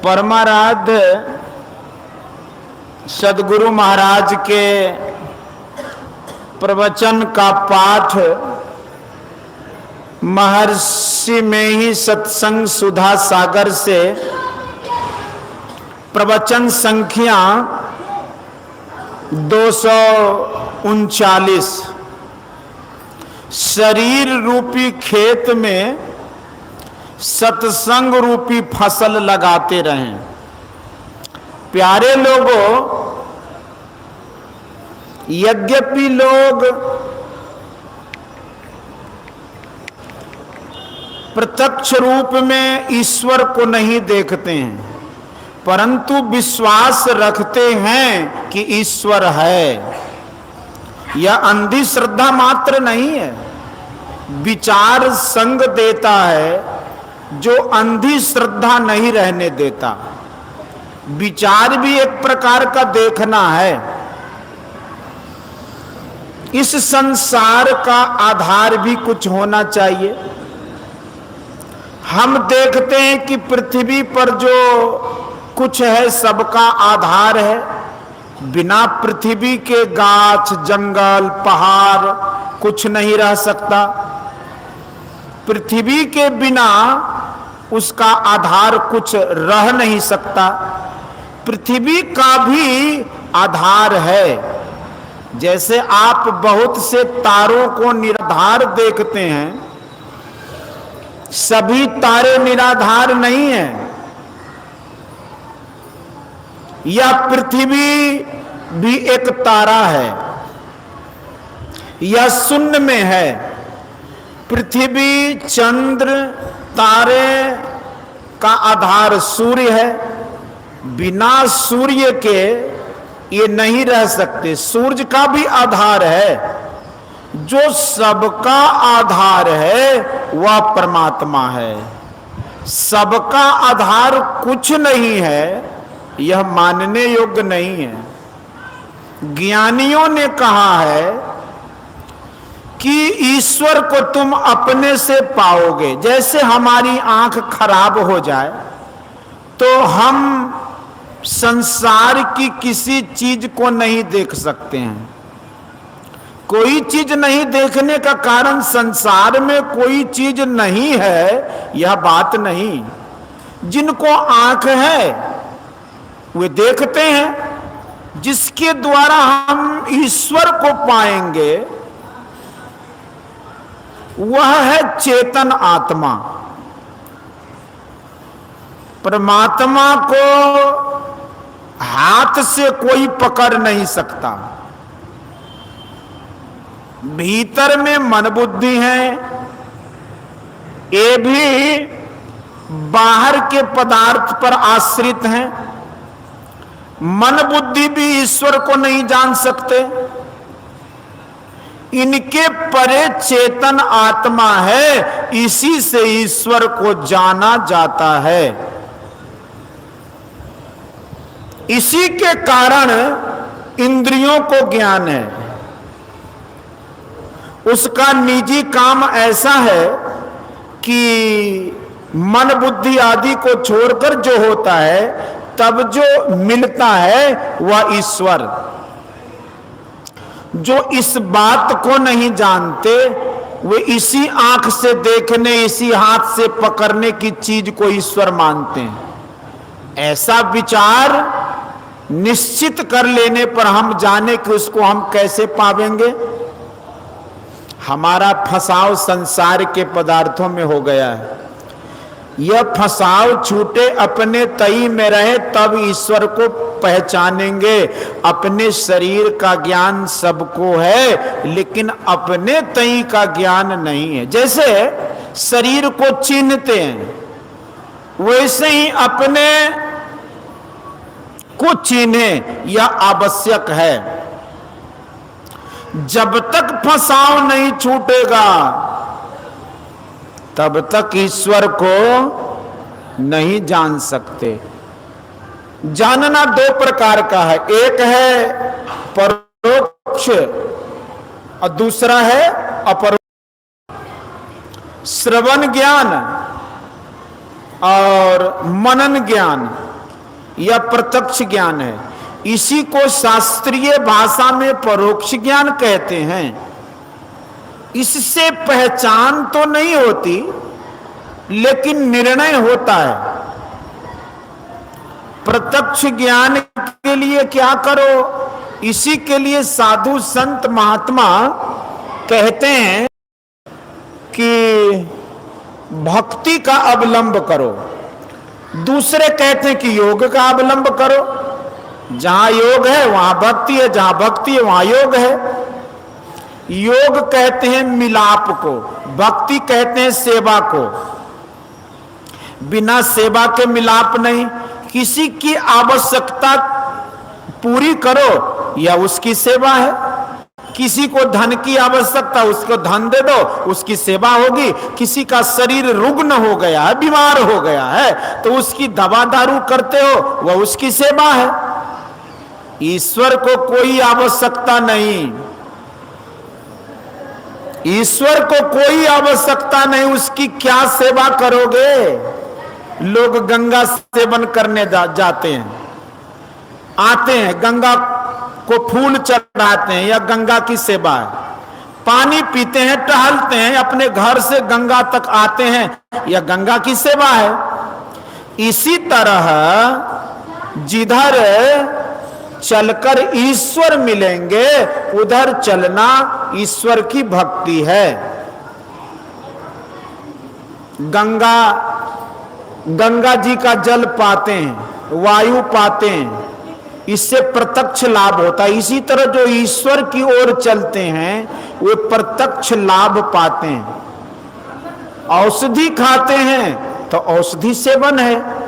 परमाराध्य सद्गुरु महाराज के प्रवचन का पाठ महर्षि में ही सत्संग सुधा सागर से प्रवचन संख्या 239 शरीर रूपी खेत में सत्संग रूपी फसल लगाते रहें। प्यारे लोगों, यद्यपि लोग प्रत्यक्ष रूप में ईश्वर को नहीं देखते हैं, परंतु विश्वास रखते हैं कि ईश्वर है। यह अंधी श्रद्धा मात्र नहीं है, विचार संग देता है जो अंधी श्रद्धा नहीं रहने देता। विचार भी एक प्रकार का देखना है। इस संसार का आधार भी कुछ होना चाहिए। हम देखते हैं कि पृथ्वी पर जो कुछ है सबका आधार है। बिना पृथ्वी के गाछ, जंगल, पहाड़ कुछ नहीं रह सकता। पृथ्वी के बिना उसका आधार कुछ रह नहीं सकता। पृथ्वी का भी आधार है। जैसे आप बहुत से तारों को निराधार देखते हैं, सभी तारे निराधार नहीं हैं। यह पृथ्वी भी एक तारा है, यह शून्य में है। पृथ्वी, चंद्र, तारे का आधार सूर्य है। बिना सूर्य के ये नहीं रह सकते। सूर्य का भी आधार है। जो सबका आधार है वह परमात्मा है। सबका आधार कुछ नहीं है, यह मानने योग्य नहीं है। ज्ञानियों ने कहा है कि ईश्वर को तुम अपने से पाओगे। जैसे हमारी आंख खराब हो जाए तो हम संसार की किसी चीज को नहीं देख सकते हैं। कोई चीज नहीं देखने का कारण संसार में कोई चीज नहीं है, यह बात नहीं। जिनको आंख है वे देखते हैं। जिसके द्वारा हम ईश्वर को पाएंगे वह है चेतन आत्मा। परमात्मा को हाथ से कोई पकड़ नहीं सकता। भीतर में मन बुद्धि है, ये भी बाहर के पदार्थ पर आश्रित हैं। मन बुद्धि भी ईश्वर को नहीं जान सकते। इनके परे चेतन आत्मा है, इसी से ईश्वर को जाना जाता है। इसी के कारण इंद्रियों को ज्ञान है। उसका निजी काम ऐसा है कि मन बुद्धि आदि को छोड़कर जो होता है, तब जो मिलता है वह ईश्वर। जो इस बात को नहीं जानते वे इसी आंख से देखने, इसी हाथ से पकड़ने की चीज को ईश्वर मानते हैं। ऐसा विचार निश्चित कर लेने पर हम जाने कि उसको हम कैसे पावेंगे। हमारा फंसाव संसार के पदार्थों में हो गया है। यह फंसाव छूटे, अपने तई में रहे, तब ईश्वर को पहचानेंगे। अपने शरीर का ज्ञान सबको है, लेकिन अपने तई का ज्ञान नहीं है। जैसे शरीर को चिन्हते हैं, वैसे ही अपने को चिन्हे, यह आवश्यक है। जब तक फंसाव नहीं छूटेगा तब तक ईश्वर को नहीं जान सकते। जानना दो प्रकार का है, एक है परोक्ष और दूसरा है अपरोक्ष। श्रवण ज्ञान और मनन ज्ञान, यह प्रत्यक्ष ज्ञान है। इसी को शास्त्रीय भाषा में परोक्ष ज्ञान कहते हैं। इससे पहचान तो नहीं होती, लेकिन निर्णय होता है। प्रत्यक्ष ज्ञान के लिए क्या करो? इसी के लिए साधु संत महात्मा कहते हैं कि भक्ति का अवलंब करो। दूसरे कहते हैं कि योग का अवलंब करो। जहां योग है वहां भक्ति है, जहां भक्ति है वहां योग है। योग कहते हैं मिलाप को, भक्ति कहते हैं सेवा को। बिना सेवा के मिलाप नहीं। किसी की आवश्यकता पूरी करो, यह उसकी सेवा है। किसी को धन की आवश्यकता, उसको धन दे दो, उसकी सेवा होगी। किसी का शरीर रुग्ण हो गया है, बीमार हो गया है, तो उसकी दवा दारू करते हो, वह उसकी सेवा है। ईश्वर को कोई आवश्यकता नहीं, ईश्वर को कोई आवश्यकता नहीं, उसकी क्या सेवा करोगे? लोग गंगा सेवन करने जाते हैं, आते हैं, गंगा को फूल चढ़ाते हैं, या गंगा की सेवा है। पानी पीते हैं, टहलते हैं, अपने घर से गंगा तक आते हैं, यह गंगा की सेवा है। इसी तरह जिधर चलकर ईश्वर मिलेंगे उधर चलना ईश्वर की भक्ति है। गंगा जी का जल पाते हैं, वायु पाते हैं, इससे प्रत्यक्ष लाभ होता है। इसी तरह जो ईश्वर की ओर चलते हैं वे प्रत्यक्ष लाभ पाते हैं। औषधि खाते हैं तो औषधि सेवन है।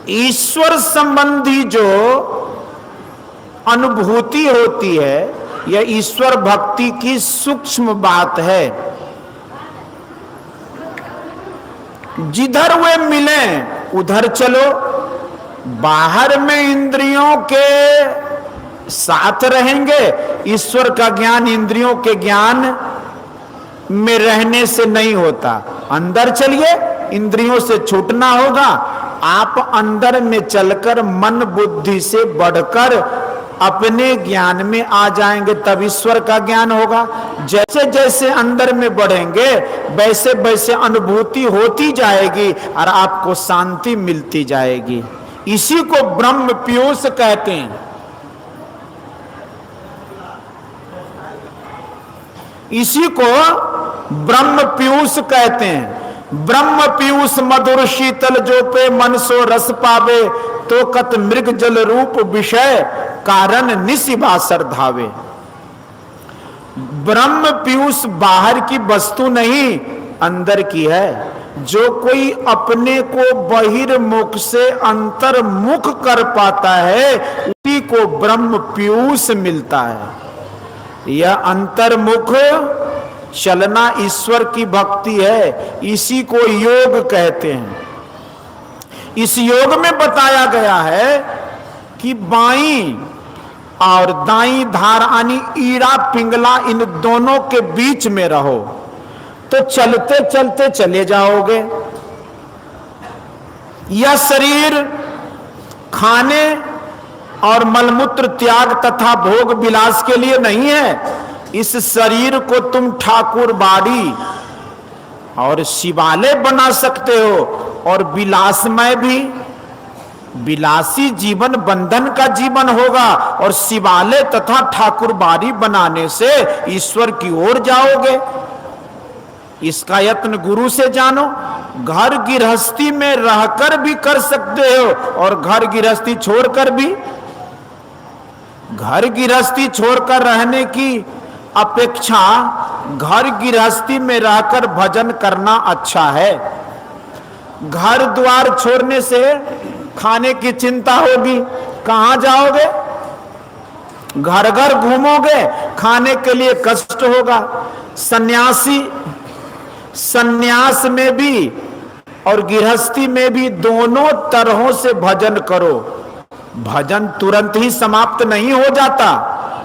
ईश्वर संबंधी जो अनुभूति होती है यह ईश्वर भक्ति की सूक्ष्म बात है। जिधर वे मिले उधर चलो। बाहर में इंद्रियों के साथ रहेंगे, ईश्वर का ज्ञान इंद्रियों के ज्ञान में रहने से नहीं होता। अंदर चलिए, इंद्रियों से छूटना होगा। आप अंदर में चलकर मन बुद्धि से बढ़कर अपने ज्ञान में आ जाएंगे, तब ईश्वर का ज्ञान होगा। जैसे जैसे अंदर में बढ़ेंगे वैसे वैसे अनुभूति होती जाएगी और आपको शांति मिलती जाएगी। इसी को ब्रह्म पीयूष कहते हैं। इसी को ब्रह्म पीयूष कहते हैं। ब्रह्म पीयूष मधुर शीतल जो पे मन सो रस पावे, तो कत मृग जल रूप विषय कारण निशिबासर धावे। ब्रह्म पीयूष बाहर की वस्तु नहीं, अंदर की है। जो कोई अपने को बहिर्मुख से अंतर्मुख कर पाता है उसी को ब्रह्म पीयूष मिलता है। यह अंतर्मुख चलना ईश्वर की भक्ति है। इसी को योग कहते हैं। इस योग में बताया गया है कि बाईं और दाईं धार यानी ईड़ा पिंगला इन दोनों के बीच में रहो तो चलते चलते चले जाओगे। यह शरीर खाने और मलमूत्र त्याग तथा भोग विलास के लिए नहीं है। इस शरीर को तुम ठाकुर बाड़ी और शिवालय बना सकते हो, और विलासमय भी। विलासी जीवन बंधन का जीवन होगा, और शिवालय तथा ठाकुर बाड़ी बनाने से ईश्वर की ओर जाओगे। इसका यत्न गुरु से जानो। घर गृहस्थी में रहकर भी कर सकते हो और घर गृहस्थी छोड़कर भी। घर गृहस्थी छोड़कर रहने की अपेक्षा घर गृहस्थी में रहकर भजन करना अच्छा है। घर द्वार छोड़ने से खाने की चिंता होगी, कहां जाओगे? घर घर घूमोगे, खाने के लिए कष्ट होगा। सन्यास में भी और गृहस्थी में भी दोनों तरहों से भजन करो। भजन तुरंत ही समाप्त नहीं हो जाता।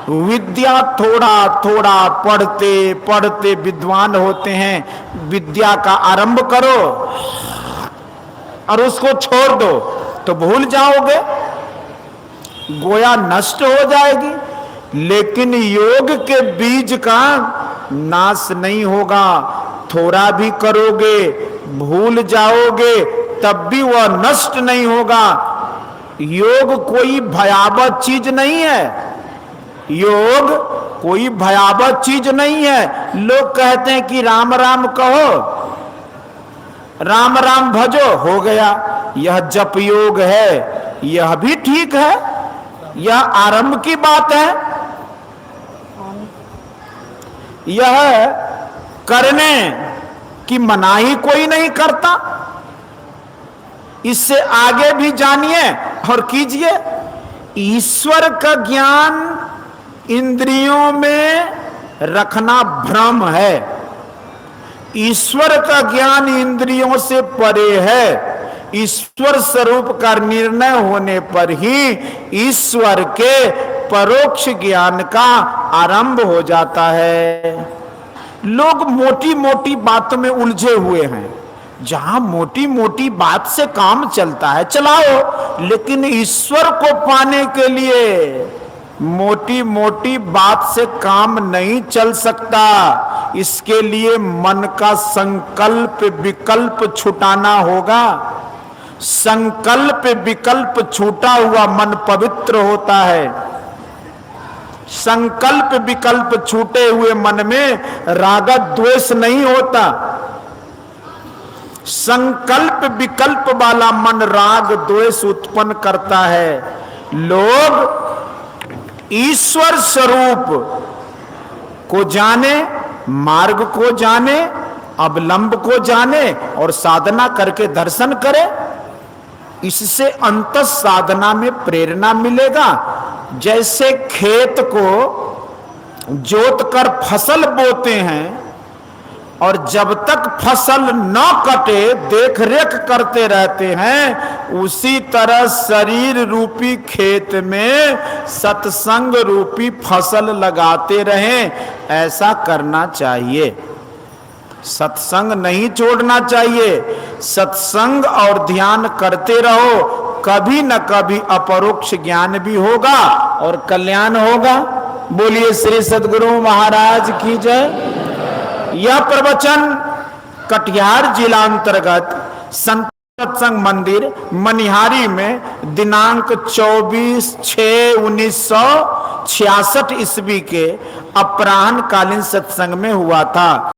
विद्या थोड़ा थोड़ा पढ़ते पढ़ते विद्वान होते हैं। विद्या का आरंभ करो और उसको छोड़ दो, तो भूल जाओगे, गोया नष्ट हो जाएगी। लेकिन योग के बीज का नाश नहीं होगा। थोड़ा भी करोगे, भूल जाओगे, तब भी वह नष्ट नहीं होगा। योग कोई भयावह चीज नहीं है। योग कोई भयावह चीज नहीं है। लोग कहते हैं कि राम राम कहो, राम राम भजो, हो गया। यह जप योग है, यह भी ठीक है, यह आरंभ की बात है। यह करने की मनाही कोई नहीं करता। इससे आगे भी जानिए और कीजिए। ईश्वर का ज्ञान इंद्रियों में रखना भ्रम है। ईश्वर का ज्ञान इंद्रियों से परे है। ईश्वर स्वरूप का निर्णय होने पर ही ईश्वर के परोक्ष ज्ञान का आरंभ हो जाता है। लोग मोटी मोटी बातों में उलझे हुए हैं। जहां मोटी मोटी बात से काम चलता है चलाओ, लेकिन ईश्वर को पाने के लिए मोटी मोटी बात से काम नहीं चल सकता। इसके लिए मन का संकल्प विकल्प छुटाना होगा। संकल्प विकल्प छूटा हुआ मन पवित्र होता है। संकल्प विकल्प छूटे हुए मन में राग द्वेष नहीं होता। संकल्प विकल्प वाला मन राग द्वेष उत्पन्न करता है। लोग ईश्वर स्वरूप को जाने, मार्ग को जाने, अवलंब को जाने और साधना करके दर्शन करे। इससे अंत साधना में प्रेरणा मिलेगा। जैसे खेत को जोत कर फसल बोते हैं और जब तक फसल न कटे देख रेख करते रहते हैं, उसी तरह शरीर रूपी खेत में सत्संग रूपी फसल लगाते रहें। ऐसा करना चाहिए। सत्संग नहीं छोड़ना चाहिए। सत्संग और ध्यान करते रहो, कभी न कभी अपरोक्ष ज्ञान भी होगा और कल्याण होगा। बोलिए श्री सद्गुरु महाराज की जय। यह प्रवचन कटिहार जिला अंतर्गत संत सत्संग मंदिर मनिहारी में दिनांक 24/6/1966 ईस्वी के अपराह्न कालीन सत्संग में हुआ था।